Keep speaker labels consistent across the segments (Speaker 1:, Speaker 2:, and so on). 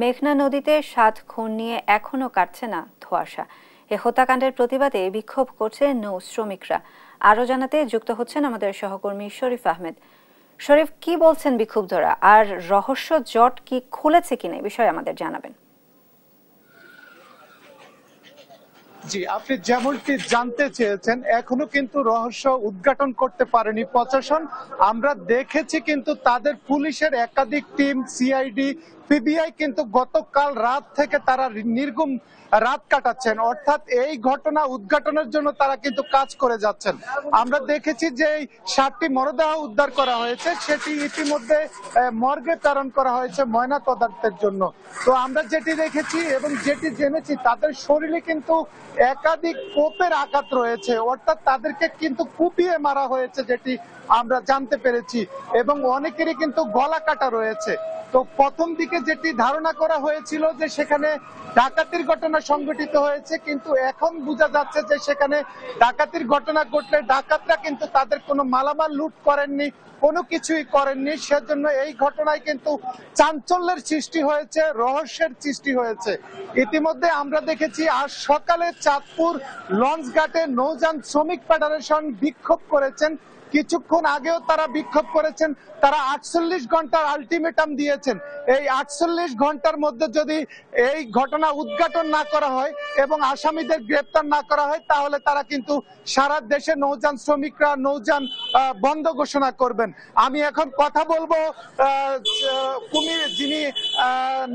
Speaker 1: মেঘনা নদীতে ৭ খুন নিয়ে এখনো কাটছে না ধোঁয়াশা। এ হত্যাকাণ্ডের প্রতিবাদে বিক্ষোভ করছে নৌ শ্রমিকরা। আরও জানাতে যুক্ত হচ্ছেন আমাদের সহকর্মী শরীফ আহমেদ। শরীফ, কি বলছেন বিক্ষুব্ধরা, আর রহস্য জট কি খুলেছে কিনা এই বিষয়ে আমাদের জানাবেন।
Speaker 2: জি, আপনি যেমনটি জানতে চেয়েছেন, এখনো কিন্তু রহস্য উদ্ঘাটন করতে পারেনি প্রশাসন। আমরা দেখেছি কিন্তু তাদের পুলিশের একাধিক টিম, সিআইডি, পিবিআই কিন্তু গতকাল রাত থেকে তারা নির্ঘুম রাত কাটাচ্ছেন, অর্থাৎ এই ঘটনা উদ্ঘাটনের জন্য তারা কিন্তু কাজ করে যাচ্ছেন। আমরা দেখেছি যে 7টি মরদেহ উদ্ধার করা হয়েছে, সেটি ইতিমধ্যে মর্গে প্রেরণ করা হয়েছে ময়না তদন্তের জন্য। তো আমরা যেটি দেখেছি এবং যেটি জেনেছি, তাদের শরীরে কিন্তু একাধিক কোপের আঘাত রয়েছে, অর্থাৎ তাদেরকে কিন্তু কুপিয়ে মারা হয়েছে, যেটি আমরা জানতে পেরেছি, এবং অনেকেরই কিন্তু গলা কাটা রয়েছে। তো প্রথম দিকে যেটি ধারণা করা হয়েছিল যে সেখানে ডাকাতির ঘটনা সংঘটিত হয়েছে, কিন্তু এখন বোঝা যাচ্ছে যে সেখানে ডাকাতির ঘটনা ঘটলে ডাকাতরা কিন্তু তাদের কোনো মালামাল লুট করেননি, কোনো কিছুই করেননি। সেজন্য এই ঘটনায় কিন্তু চাঞ্চল্যের সৃষ্টি হয়েছে, রহস্যের সৃষ্টি হয়েছে। ইতিমধ্যে আমরা দেখেছি আজ সকালে চাঁদপুর লঞ্চঘাটে নৌযান শ্রমিক ফেডারেশন বিক্ষোভ করেছেন। কিছুক্ষণ আগেও তারা বিক্ষোভ করেছেন। তারা 48 ঘন্টার আলটিমেটাম দিয়েছেন। এই 48 ঘন্টার মধ্যে যদি এই ঘটনা উদ্ঘাটন না করা হয় এবং আসামিদের গ্রেপ্তার না করা হয়, তাহলে তারা কিন্তু সারা দেশে নৌযান শ্রমিকরা নৌযান বন্ধ ঘোষণা করবেন। আমি এখন কথা বলবো কুমির, যিনি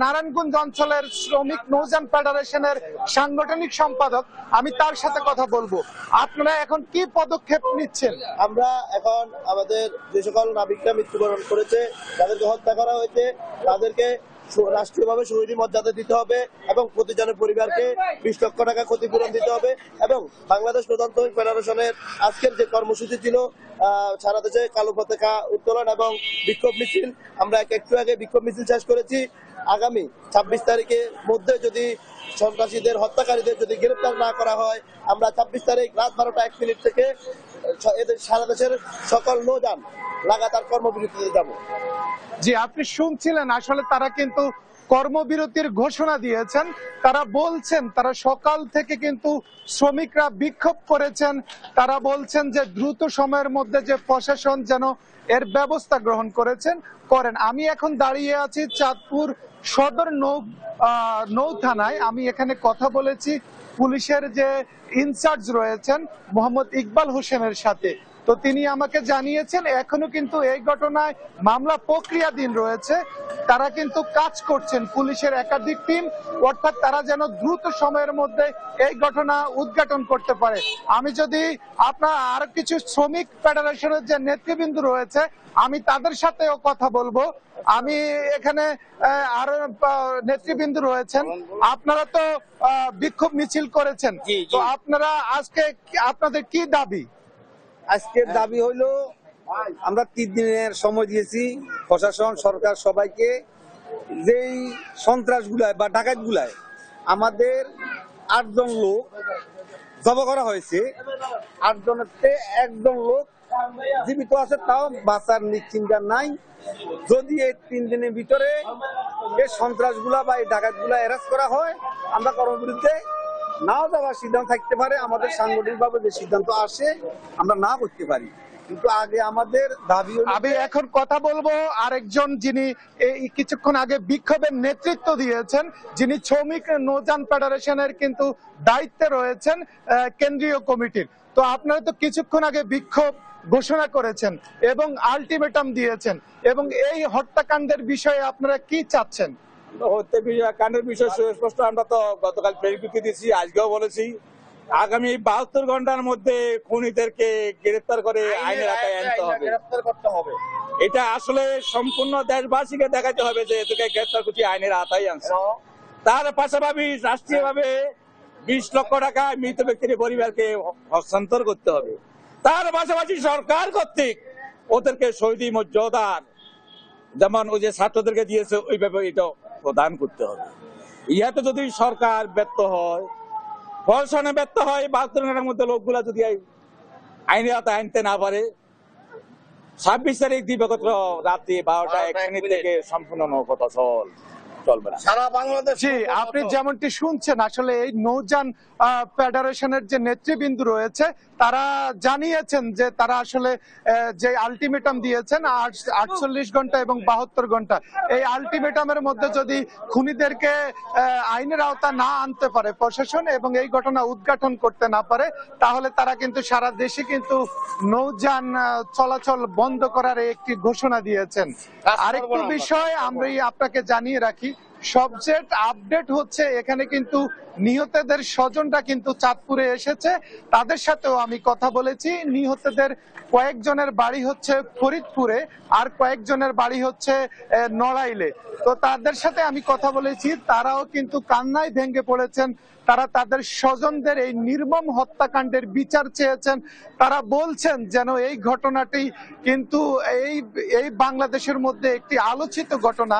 Speaker 2: নারায়ণগঞ্জ অঞ্চলের শ্রমিক নৌযান ফেডারেশনের সাংগঠনিক সম্পাদক, আমি তার সাথে কথা বলবো। আপনারা এখন কি পদক্ষেপ নিচ্ছেন?
Speaker 3: আমরা এখন আমাদের যে সকল নাবিকরা মৃত্যুবরণ করেছে, তাদেরকে হত্যা করা হয়েছে, তাদেরকে রাষ্ট্রীয়ভাবে শহীদ মর্যাদা দিতে হবে এবং প্রতিজনের পরিবারকে 20 লক্ষ টাকা ক্ষতিপূরণ দিতে হবে। এবং বাংলাদেশ প্রধান শ্রমিক ফেডারেশনের আজকের যে কর্মসূচি ছিল, সারা দেশে কালো পতাকা উত্তোলন এবং বিক্ষোভ মিছিল, আমরা একটু আগে বিক্ষোভ মিছিল শেষ করেছি। আগামী 26 তারিখের মধ্যে যদি সন্ত্রাসীদের, হত্যাকারীদের যদি গ্রেপ্তার না করা হয়, আমরা 26 তারিখ রাত 12টা 1 মিনিট থেকে এদের সারা দেশের সকল নৌযান লাগাতার কর্মবিরতিতে যাব।
Speaker 2: জি, আপনি শুনছিলেন, আসলে তারা কিন্তু কর্মবিরতির ঘোষণা দিয়েছেন। তারা বলছেন, তারা সকাল থেকে কিন্তু শ্রমিকরা বিক্ষোভ করেছেন। তারা বলছেন যে দ্রুত সময়ের মধ্যে যে প্রশাসন যেন এর ব্যবস্থা গ্রহণ করেন। আমি এখন দাঁড়িয়ে আছি চাঁদপুর সদর নৌ থানায়। আমি এখানে কথা বলেছি পুলিশের যে ইনচার্জ রয়েছেন মোহাম্মদ ইকবাল হোসেনের সাথে। তো তিনি আমাকে জানিয়েছেন এখনো কিন্তু এই ঘটনায় মামলা প্রক্রিয়াধীন রয়েছে। তারা কিন্তু কাজ করছেন, পুলিশের একাধিক টিম, অর্থাৎ তারা যেন দ্রুত সময়ের মধ্যে এই ঘটনা উদ্ঘাটন করতে পারে। আমি যদি আপনার আরো কিছু শ্রমিক ফেডারেশনের যে নেতৃবৃন্দ রয়েছে, আমি তাদের সাথেও কথা বলবো। আমি এখানে আরো নেতৃবৃন্দ রয়েছেন। আপনারা তো বিক্ষোভ মিছিল করেছেন, তো আপনারা আজকে আপনাদের কি দাবি?
Speaker 4: আজকের দাবি হইল, আমরা 3 দিনের সময় দিয়েছি প্রশাসন, সরকার সবাইকে। যেই সন্ত্রাস গুলায় বা ডাকাত গুলায় আমাদের 8 জন লোক জবা করা হয়েছে, 8 জনের 1 জন লোক জীবিত আছে, তাও বাঁচার নিশ্চিন্তা নাই। যদি এই 3 দিনের ভিতরে এই সন্ত্রাস গুলা বা এই ডাকাত গুলা এরেস্ট করা হয়, আমরা কর্মবিরুদ্ধে নাও যাওয়ার সিদ্ধান্ত থাকতে পারে। আমাদের সাংগঠনিকভাবে যে সিদ্ধান্ত আসে আমরা না করতে পারি, কিন্তু আগে আমাদের দাবি।
Speaker 2: আমি এখন কথা বলবো আরেকজন, যিনি এই কিছুক্ষণ আগে বিক্ষোভের নেতৃত্ব দিয়েছেন, যিনি শ্রমিক নৌযান ফেডারেশনের কিন্তু দায়িত্বে রয়েছেন কেন্দ্রীয় কমিটির। তো আপনারা তো কিছুক্ষণ আগে বিক্ষোভ ঘোষণা করেছেন এবং আলটিমেটাম দিয়েছেন, এবং এই হত্যাকাণ্ডের বিষয়ে আপনারা কি চাচ্ছেন?
Speaker 4: কাণ্ডের বিষয় সুস্পষ্ট। আমরা তো গতকাল প্রেরিত দিয়েছি, আজকেও বলেছি, আগামী 72 ঘন্টার মধ্যে খুনিদেরকে গ্রেফতার করে আইনের আওতায় আনতে হবে, গ্রেফতার করতে হবে। এটা আসলে সম্পূর্ণ দেশবাসীকে দেখাতে হবে যে এদেরকে গ্রেফতার করছি, আইনের আওতায় আনছে। তার পাশাপাশি রাষ্ট্রীয়ভাবে 20 লক্ষ টাকা মৃত ব্যক্তির পরিবারকে হস্তান্তর করতে হবে। তার পাশাপাশি সরকার কর্তৃক ওদেরকে শহীদ মর্যাদার, যেমন ওই যে ছাত্রদেরকে দিয়েছে ওইভাবে এটা প্রদান করতে হবে। ইহাতে যদি সরকার ব্যর্থ হয়, প্রশাসনে ব্যর্থ হয়, 72 ঘন্টার মধ্যে লোকগুলা যদি আইনের আওতায় আনতে না পারে, 26 তারিখ দিবাগত রাত্রি 12টা 1 মিনিট থেকে সম্পূর্ণ নৌপথ অচল। চলবে না।
Speaker 3: সারা বাংলাদেশ
Speaker 2: জি, আপনি যেমনটি শুনছেন, আসলে এই নৌযান ফেডারেশনের যে নেতৃবৃন্দ রয়েছে তারা জানিয়েছেন যে তারা আসলে যে আলটিমেটাম দিয়েছেন 48 ঘন্টা এবং 72 ঘন্টা, এই আলটিমেটামের মধ্যে যদি খুনিদেরকে আইনের আওতা না আনতে পারে প্রশাসন এবং এই ঘটনা উদ্ঘাটন করতে না পারে, তাহলে তারা কিন্তু সারা দেশে কিন্তু নৌযান চলাচল বন্ধ করার একটি ঘোষণা দিয়েছেন। আরেকটি বিষয় আমরা আপনাকে জানিয়ে রাখি, সবচেয়ে আপডেট হচ্ছে এখানে কিন্তু নিহতদের স্বজনরা কিন্তু চাঁদপুরে এসেছে, তাদের সাথেও আমি কথা বলেছি। নিহতদের কয়েকজনের বাড়ি হচ্ছে ফরিদপুরে, আর কয়েকজনের বাড়ি হচ্ছে নড়াইলে। তো তাদের সাথে আমি কথা বলেছি, তারাও কিন্তু কান্নায় ভেঙে পড়েছেন। তারা তাদের স্বজনদের এই নির্মম হত্যাকাণ্ডের বিচার চেয়েছেন। তারা বলছেন যেন এই ঘটনাটি কিন্তু এই বাংলাদেশের মধ্যে একটি আলোচিত ঘটনা।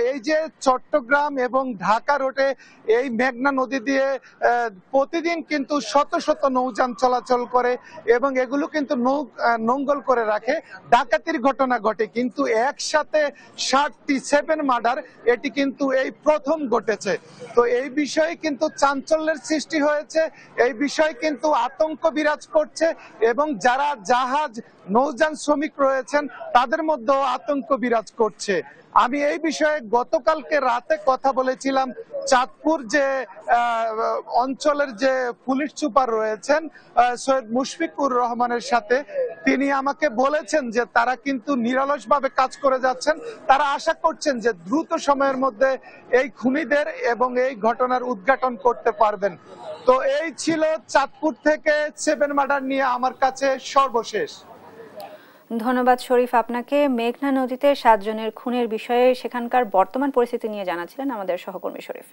Speaker 2: এই যে চট্টগ্রাম এবং ঢাকা রোডে এই মেঘনা নদী দিয়ে প্রতিদিন কিন্তু শত শত নৌযান চলাচল করে এবং এগুলো কিন্তু নোঙ্গল করে রাখে, ডাকাতির ঘটনা ঘটে, কিন্তু একসাথে 7 মার্ডার, এটি কিন্তু এই প্রথম ঘটেছে। তো এই বিষয়ে কিন্তু চাঞ্চল্যের সৃষ্টি হয়েছে, এই বিষয়ে কিন্তু আতঙ্ক বিরাজ করছে এবং যারা জাহাজ নৌযান শ্রমিক রয়েছেন তাদের মধ্যেও আতঙ্ক বিরাজ করছে। আমি এই বিষয়ে গতকালকে রাতে কথা বলেছিলাম চাঁদপুর যে অঞ্চলের যে পুলিশ সুপার রয়েছেন সৈয়দ মুশফিকুর রহমানের সাথে। তিনি আমাকে বলেছেন যে তারা কিন্তু নিরলসভাবে কাজ করে যাচ্ছেন, তারা আশা করছেন যে দ্রুত সময়ের মধ্যে এই খুনিদের এবং এই ঘটনার উদ্ঘাটন করতে পারবেন। তো এই ছিল চাঁদপুর থেকে 7 মার্ডার নিয়ে আমার কাছে সর্বশেষ।
Speaker 1: ধন্যবাদ শরীফ আপনাকে। মেঘনা নদীতে 7 জনের খুনের বিষয়ে সেখানকার বর্তমান পরিস্থিতি নিয়ে জানাচ্ছিলেন আমাদের সহকর্মী শরীফ।